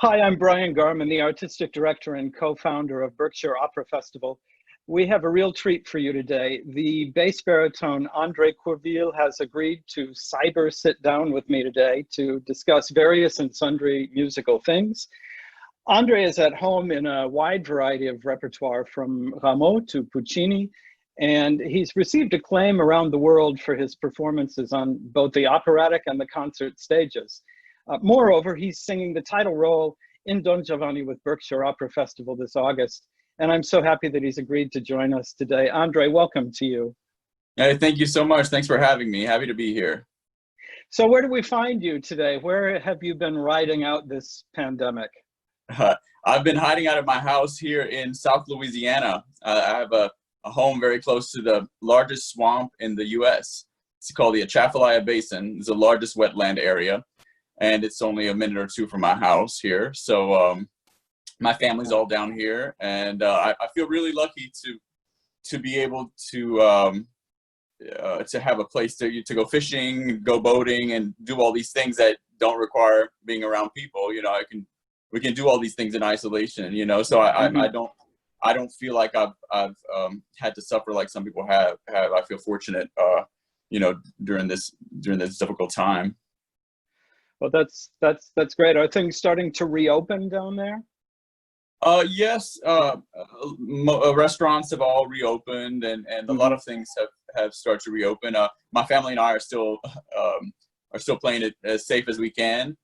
Hi, I'm Brian Garman, the artistic director and co-founder of Berkshire Opera Festival. We have a real treat for you today. The bass baritone André Courville has agreed to cyber sit down with me today to discuss various and sundry musical things. André is at home in a wide variety of repertoire from Rameau to Puccini, and he's received acclaim around the world for his performances on both the operatic and the concert stages. Moreover, he's singing the title role in Don Giovanni with Berkshire Opera Festival this August. And I'm so happy that he's agreed to join us today. André, welcome to you. Hey, thank you so much. Thanks for having me. Happy to be here. So where do we find you today? Where have you been riding out this pandemic? I've been hiding out of my house here in South Louisiana. I have a home very close to the largest swamp in the U.S. It's called the Atchafalaya Basin. It's the largest wetland area. And it's only a minute or two from my house here. So my family's all down here, and I feel really lucky to be able to have a place to go fishing, go boating, and do all these things that don't require being around people. You know, we can do all these things in isolation. You know, so I don't feel like I've had to suffer like some people have. I feel fortunate, you know, during this difficult time. Well, that's great. Are things starting to reopen down there? Yes, restaurants have all reopened, and a lot of things have started to reopen. My family and I are still playing it as safe as we can.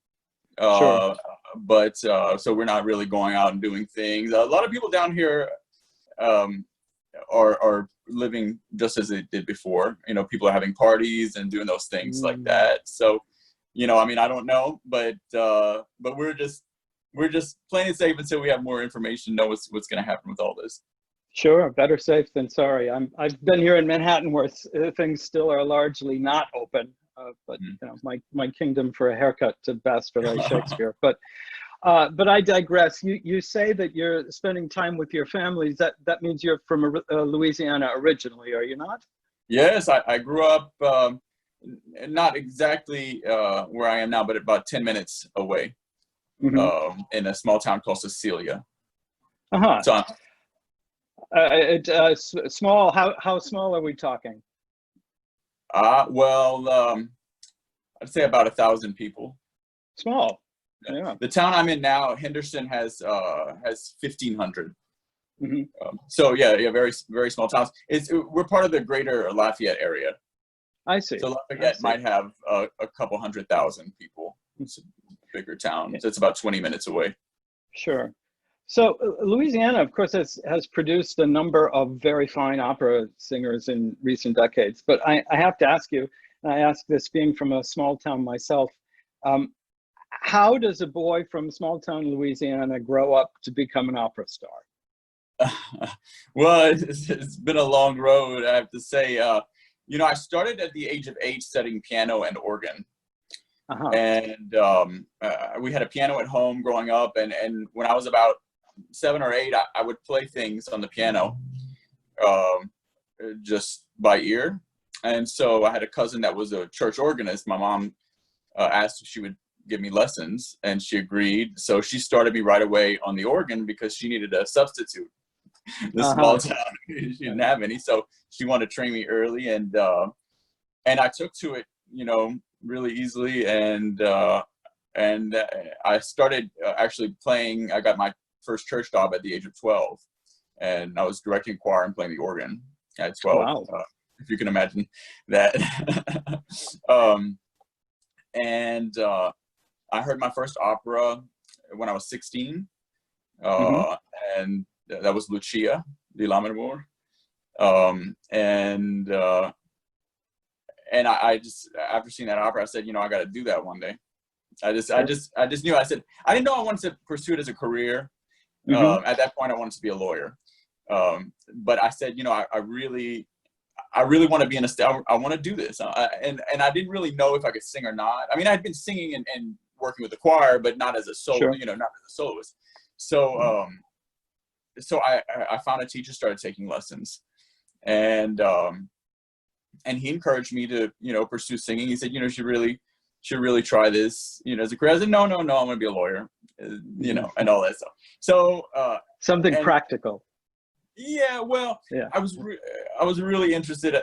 Sure. But so we're not really going out and doing things. A lot of people down here are living just as they did before. You know, people are having parties and doing those things like that. So, you know, I mean, I don't know, but we're just playing it safe until we have more information, know what's going to happen with all this. Sure, better safe than sorry. I've been here in Manhattan where things still are largely not open, but you know, my kingdom for a haircut to best, or like Shakespeare. But I digress. You say that you're spending time with your families. That means you're from Louisiana originally, are you not? Yes, I grew up. Not exactly where I am now, but about 10 minutes away, in a small town called Cecilia. So small. How small are we talking? Well, I'd say about 1,000 people. Small. Yeah. The town I'm in now, Henderson, has 1,500. So yeah, very very small towns. We're part of the greater Lafayette area. I see. So Lafayette might have a couple 100,000 people. It's a bigger town. So it's about 20 minutes away. Sure. So Louisiana, of course, has produced a number of very fine opera singers in recent decades. But I have to ask you, and I ask this being from a small town myself, how does a boy from small town Louisiana grow up to become an opera star? Well, it's been a long road, I have to say. You know, I started at the age of 8 studying piano and organ. And we had a piano at home growing up. And when I was about 7 or 8, I would play things on the piano just by ear. And so I had a cousin that was a church organist. My mom asked if she would give me lessons, and she agreed. So she started me right away on the organ because she needed a substitute. The small town, she didn't have any, so she wanted to train me early, and I took to it, you know, really easily, and I started actually playing. I got my first church job at the age of 12, and I was directing choir and playing the organ at 12. Wow. If you can imagine that. And I heard my first opera when I was 16, and that was Lucia di Lammermoor. And I just, after seeing that opera, I said, you know, I got to do that one day. I just knew. I said, I didn't know I wanted to pursue it as a career. At that point, I wanted to be a lawyer. But I said, you know, I really want to be in a stage. I want to do this. And I didn't really know if I could sing or not. I mean, I'd been singing and working with the choir, but not as a solo, you know, not as a soloist. So, so I found a teacher, started taking lessons, and he encouraged me to, you know, pursue singing. He said, you know, should really try this, you know, as a career. I said, no, I'm going to be a lawyer. you know, and all that stuff. So something practical. Yeah, well, yeah. I was really interested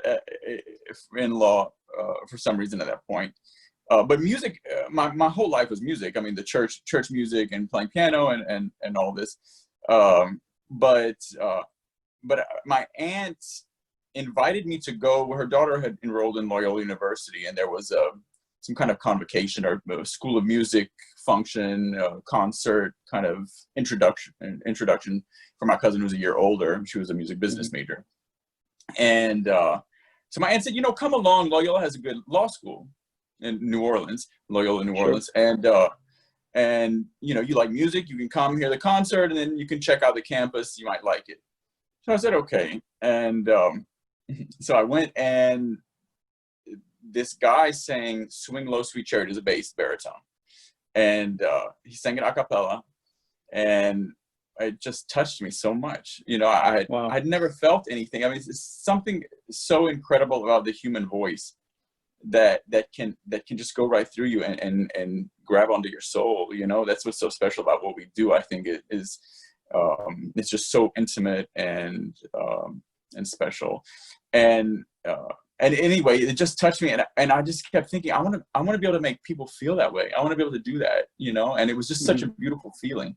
in law for some reason at that point. But music, my whole life was music. I mean, the church music and playing piano and all this. But my aunt invited me to go. Her daughter had enrolled in Loyola University, and there was some kind of convocation or a school of music function, concert kind of introduction for my cousin who's a year older. She was a music business major. And so my aunt said, you know, come along. Loyola has a good law school in New Orleans, Loyola, New Orleans. And, you know, you like music, you can come hear the concert, and then you can check out the campus. You might like it. So I said, okay. And so I went, and this guy sang Swing Low, Sweet Chariot as a bass baritone. And he sang it a cappella. And it just touched me so much. You know, I'd never felt anything. I mean, it's something so incredible about the human voice that can just go right through you and grab onto your soul. You know, that's what's so special about what we do. I think it is it's just so intimate and special. And anyway, it just touched me, and I just kept thinking, I want to be able to make people feel that way. I want to be able to do that, you know. And it was just such a beautiful feeling.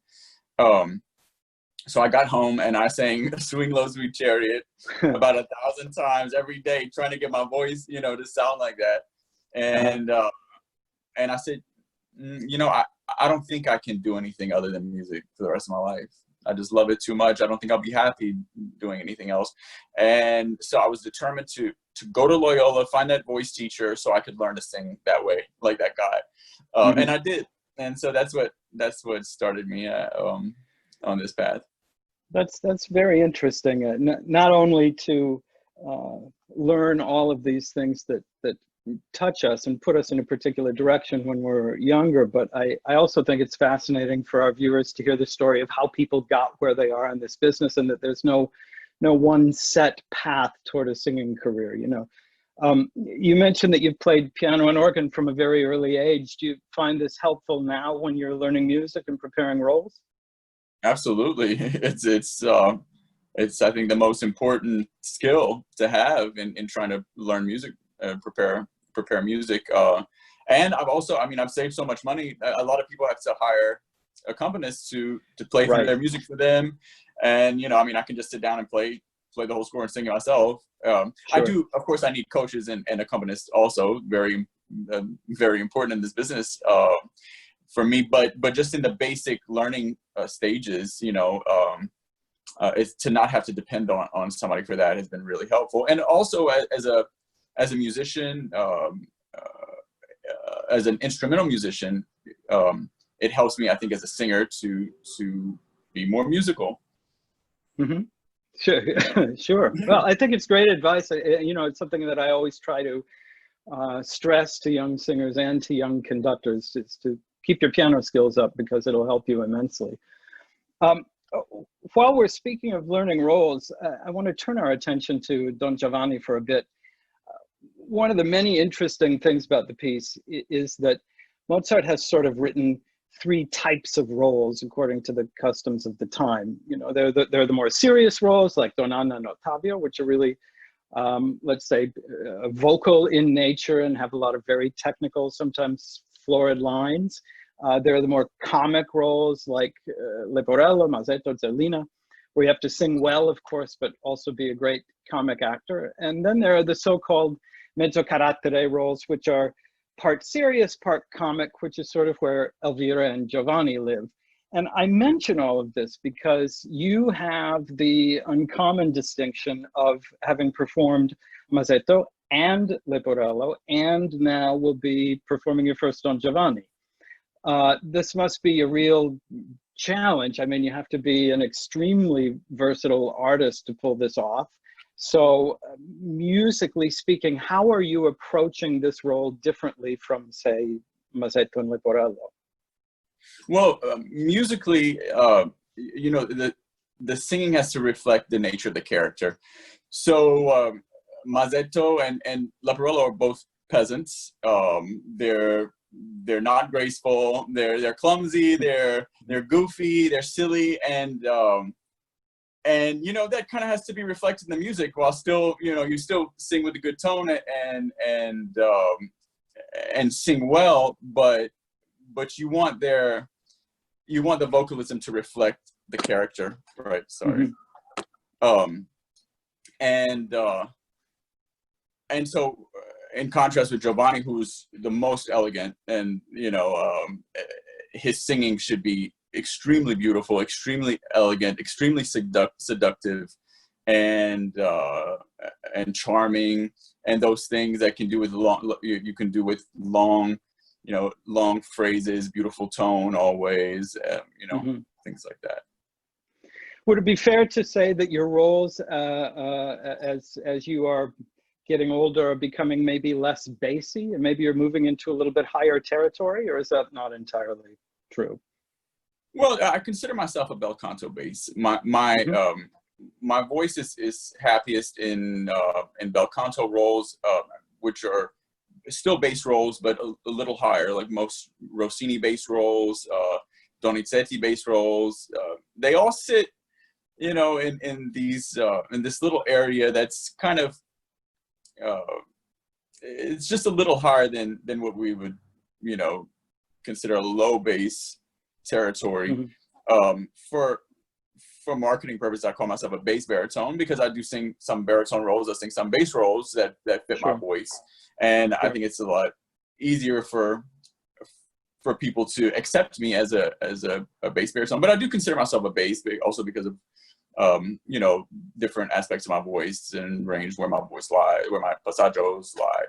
So I got home and I sang Swing Low, Sweet Chariot about 1,000 times every day, trying to get my voice, you know, to sound like that. And I said, you know, I don't think I can do anything other than music for the rest of my life. I just love it too much. I don't think I'll be happy doing anything else. And so I was determined to go to Loyola, find that voice teacher so I could learn to sing that way, like that guy. And I did. And so that's what started me on this path. That's very interesting. Not only to learn all of these things that touch us and put us in a particular direction when we're younger, but I also think it's fascinating for our viewers to hear the story of how people got where they are in this business, and that there's no one set path toward a singing career. You know, you mentioned that you've played piano and organ from a very early age. Do you find this helpful now when you're learning music and preparing roles? Absolutely. It's I think the most important skill to have in trying to learn music, prepare music. And I've saved so much money. A lot of people have to hire accompanists to play through their music for them. And, you know, I mean, I can just sit down and play the whole score and sing it myself. I do, of course, I need coaches and accompanists also, very, very important in this business. For me, but just in the basic learning stages, you know, it's to not have to depend on somebody for that has been really helpful. And also as a musician, as an instrumental musician, it helps me, I think, as a singer to be more musical. Mm-hmm. Sure, sure. Well, I think it's great advice. You know, it's something that I always try to stress to young singers and to young conductors, is to keep your piano skills up, because it'll help you immensely. While we're speaking of learning roles, I want to turn our attention to Don Giovanni for a bit. One of the many interesting things about the piece is that Mozart has sort of written 3 types of roles according to the customs of the time. You know, they're the more serious roles, like Don Anna and Ottavio, which are really, let's say, vocal in nature and have a lot of very technical, sometimes florid lines. There are the more comic roles like Leporello, Mazzetto, Zerlina, where you have to sing well, of course, but also be a great comic actor. And then there are the so-called mezzo carattere roles, which are part serious, part comic, which is sort of where Elvira and Giovanni live. And I mention all of this because you have the uncommon distinction of having performed Mazzetto and Leporello, and now will be performing your first Don Giovanni. This must be a real challenge. I mean, you have to be an extremely versatile artist to pull this off. So musically speaking, how are you approaching this role differently from, say, Mazzetto and Leporello? Well, musically, you know, the singing has to reflect the nature of the character. So Mazzetto and Leporello are both peasants. They're they're not graceful, they're clumsy, they're goofy, they're silly, and you know, that kind of has to be reflected in the music, while still, you know, you still sing with a good tone and sing well, but you want the vocalism to reflect the character, right? Sorry. And so in contrast with Giovanni, who's the most elegant, and you know, his singing should be extremely beautiful, extremely elegant, extremely seductive, and charming, and those things that can do with you can do with long, you know, long phrases, beautiful tone always, you know, things like that. Would it be fair to say that your roles, as you are getting older, are becoming maybe less bassy, and maybe you're moving into a little bit higher territory, or is that not entirely true? Well, I consider myself a bel canto bass. My voice is happiest in bel canto roles, which are still bass roles, but a little higher, like most Rossini bass roles, Donizetti bass roles. They all sit, you know, in these in this little area that's kind of it's just a little higher than what we would, you know, consider a low bass territory. For marketing purposes, I call myself a bass baritone, because I do sing some baritone roles, I sing some bass roles that fit my voice, and I think it's a lot easier for people to accept me as a bass baritone. But I do consider myself a bass, also because of you know, different aspects of my voice and range, where my voice lies, where my passaggios lie,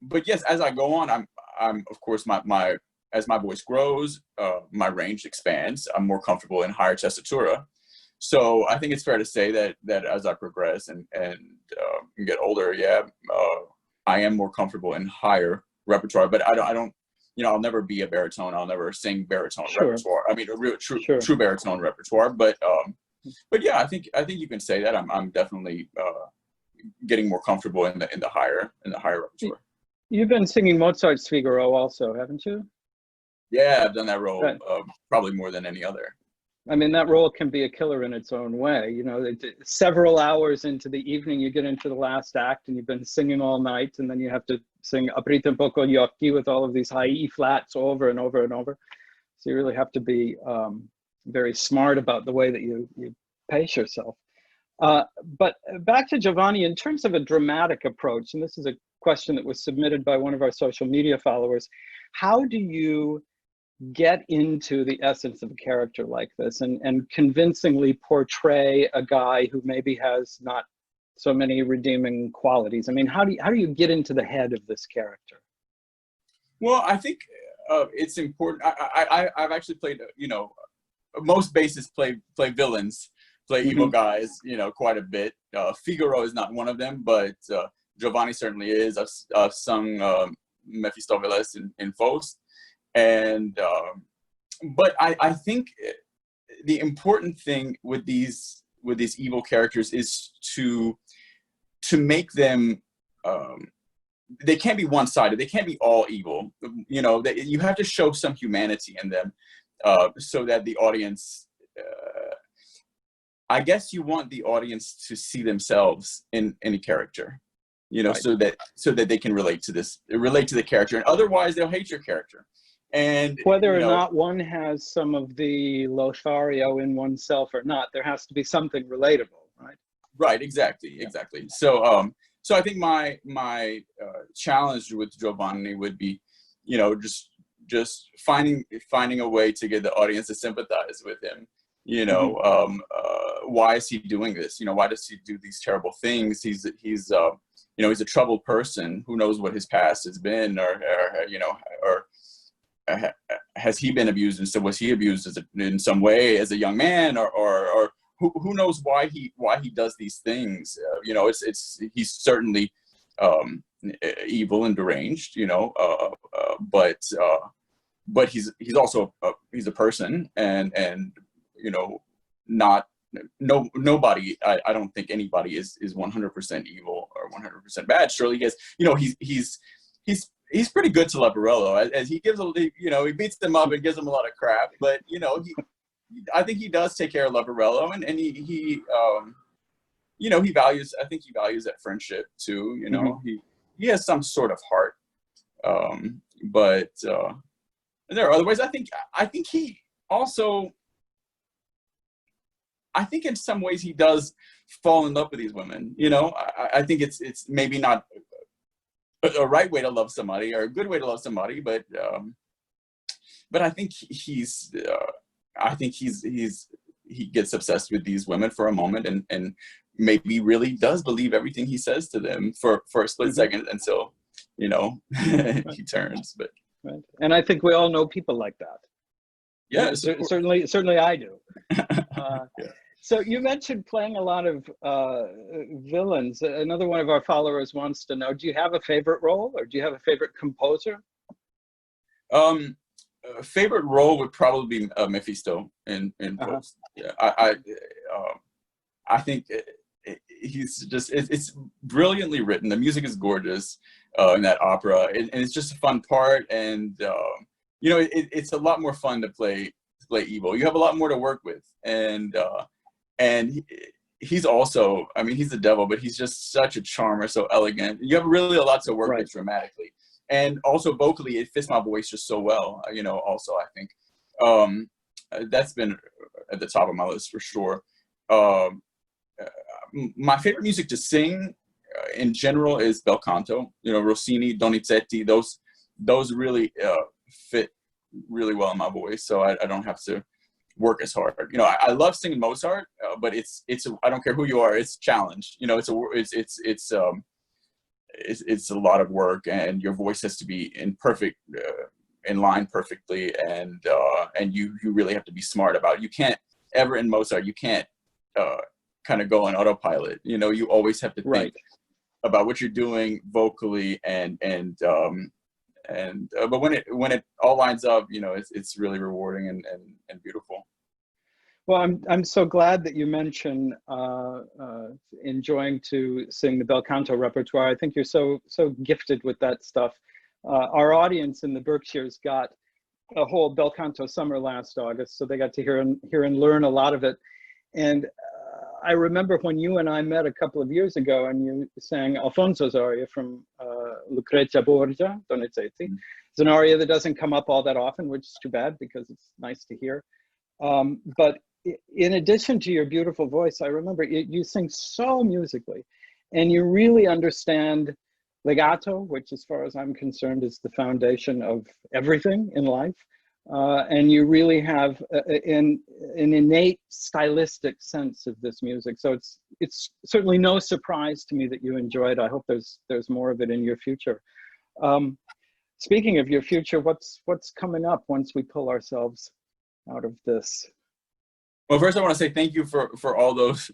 but yes, as I go on, I'm of course as my voice grows, my range expands. I'm more comfortable in higher tessitura. So I think it's fair to say that as I progress and get older, I am more comfortable in higher repertoire. But I don't, you know, I'll never be a baritone. I'll never sing baritone repertoire. I mean, a real true baritone repertoire. But yeah, I think you can say that I'm definitely getting more comfortable in the higher repertoire. You've been singing Mozart's Figaro also, haven't you? Yeah, I've done that role probably more than any other. I mean, that role can be a killer in its own way. You know, several hours into the evening, you get into the last act, and you've been singing all night, and then you have to sing Aprite un poco gli occhi with all of these high E flats over and over and over. So you really have to be very smart about the way that you pace yourself. But back to Giovanni, in terms of a dramatic approach, and this is a question that was submitted by one of our social media followers, how do you get into the essence of a character like this and convincingly portray a guy who maybe has not so many redeeming qualities? I mean, how do you get into the head of this character? Well, I think it's important. I've actually played, you know, most bassists play villains, play evil guys, you know, quite a bit. Figaro is not one of them, but Giovanni certainly is. I've sung Mephistopheles in Faust. And but I think the important thing with these evil characters is to make them they can't be one-sided. They can't be all evil. You know, you have to show some humanity in them, so that the audience, I guess you want the audience to see themselves in any character, you know, so that they can relate to the character, and otherwise they'll hate your character. And whether or not one has some of the Lothario in oneself or not, there has to be something relatable, right? Right, exactly. So so I think my challenge with Giovanni would be, you know, just finding a way to get the audience to sympathize with him. You know, why is he doing this? You know, why does he do these terrible things? He's you know, he's a troubled person. Who knows what his past has been, or you know, or has he been abused, and so was he abused in some way as a young man, or who knows why he does these things? You know, he's certainly evil and deranged, you know, but he's also he's a person, and you know, nobody, I don't think anybody is 100% evil or 100% bad. Surely he has, you know, he's pretty good to Leporello, as he gives you know, he beats them up and gives them a lot of crap, but you know, I think he does take care of Leporello, and he you know, I think he values that friendship too. You know, he has some sort of heart, but there are other ways. I think he also, I think in some ways he does fall in love with these women. You know, I think it's maybe not a right way to love somebody or a good way to love somebody, but I think he gets obsessed with these women for a moment, and maybe really does believe everything he says to them for a split second until, you know, he turns. But right. And I think we all know people like that. Yeah, certainly I do. Yeah. So you mentioned playing a lot of villains. Another one of our followers wants to know, do you have a favorite role, or do you have a favorite composer? Favorite role would probably be Mephisto in Faust. Yeah, I think he's just, it's brilliantly written. The music is gorgeous in that opera, and it's just a fun part. And you know, it's a lot more fun to play evil. You have a lot more to work with, and he's also, I mean, he's the devil, but he's just such a charmer, so elegant. You have really a lot to work with dramatically, and also vocally, it fits my voice just so well. You know, also I think that's been at the top of my list for sure. My favorite music to sing in general is bel canto. You know, Rossini, Donizetti. Those really fit really well in my voice, so I don't have to work as hard. You know, I love singing Mozart, but it's I don't care who you are, it's a challenge. You know, it's a lot of work, and your voice has to be in line perfectly, and you really have to be smart about it. You can't ever, in Mozart, you can't kind of go on autopilot. You know, you always have to think about what you're doing vocally, but when it all lines up, you know, it's really rewarding and beautiful. Well, I'm so glad that you mentioned enjoying to sing the bel canto repertoire. I think you're so gifted with that stuff. Our audience in the Berkshires got a whole bel canto summer last August, so they got to hear and learn a lot of it. And I remember when you and I met a couple of years ago, and you sang Alfonso's aria from Lucrezia Borgia, Donizetti. It's an aria that doesn't come up all that often, which is too bad because it's nice to hear. But in addition to your beautiful voice, I remember you sing so musically, and you really understand legato, which, as far as I'm concerned, is the foundation of everything in life. And you really have an innate stylistic sense of this music. So it's certainly no surprise to me that you enjoy it. I hope there's more of it in your future. Speaking of your future, what's coming up once we pull ourselves out of this? Well, first I want to say thank you for all those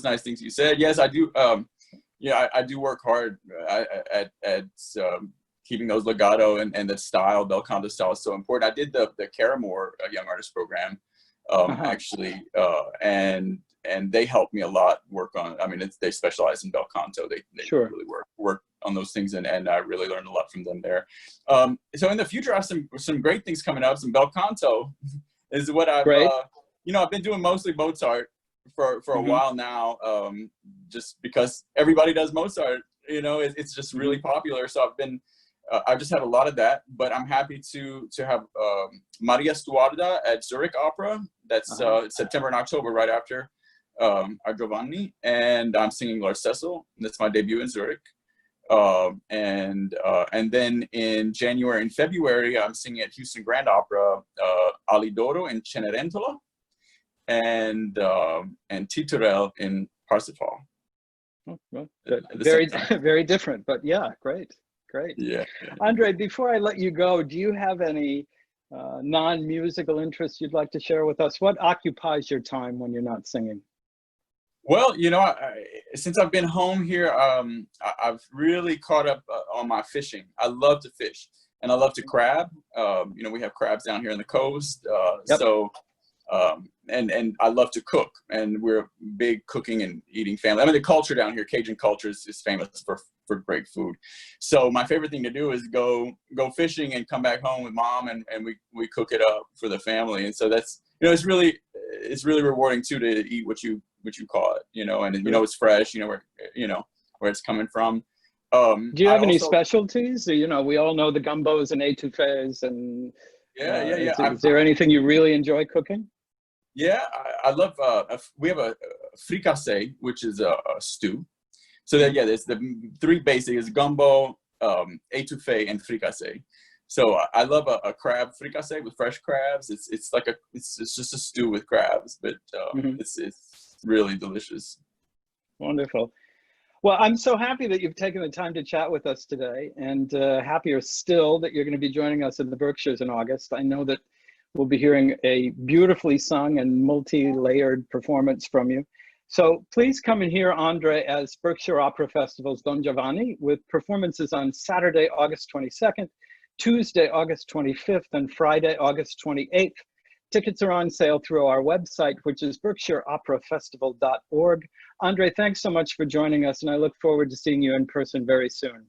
nice things you said. Yes, I do. Yeah, I do work hard at keeping those legato and the style, bel canto style is so important. I did the Caramore Young Artist Program, actually, and they helped me a lot work on. I mean, they specialize in bel canto. They really work on those things, and I really learned a lot from them there. So in the future, I have some great things coming up. Some bel canto is what I've you know, I've been doing mostly Mozart for a while now, just because everybody does Mozart. You know, it's just really popular. So I've just had a lot of that, but I'm happy to have Maria Stuarda at Zurich Opera. That's September and October, right after Don Giovanni, and I'm singing Larcessel. That's my debut in Zurich. And then in January and February, I'm singing at Houston Grand Opera, Alidoro in Cenerentola, and Titurel in Parsifal. Oh, well, very different, but yeah, great. Yeah. André, before I let you go, do you have any non-musical interests you'd like to share with us? What occupies your time when you're not singing? Well, you know, since I've been home here, I've really caught up on my fishing. I love to fish, and I love to crab. You know, we have crabs down here on the coast, so And I love to cook, and we're a big cooking and eating family. I mean, the culture down here, Cajun culture, is famous for great food. So my favorite thing to do is go fishing and come back home with mom, and we cook it up for the family. And so that's, it's really rewarding too, to eat what you caught, and it's fresh, where it's coming from. Do you have any specialties? We all know the gumbos and etouffees, and is there anything you really enjoy cooking? Yeah, I love, we have a fricassee, which is a stew. So there's the three basic is gumbo, etouffee, and fricassee. So I love a crab fricassee with fresh crabs. It's just a stew with crabs, but it's really delicious. Wonderful. Well, I'm so happy that you've taken the time to chat with us today, and happier still that you're going to be joining us in the Berkshires in August. I know that we'll be hearing a beautifully sung and multi-layered performance from you. So please come and hear André as Berkshire Opera Festival's Don Giovanni, with performances on Saturday, August 22nd, Tuesday, August 25th, and Friday, August 28th. Tickets are on sale through our website, which is berkshireoperafestival.org. André, thanks so much for joining us, and I look forward to seeing you in person very soon.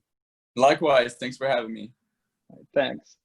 Likewise, thanks for having me. Thanks.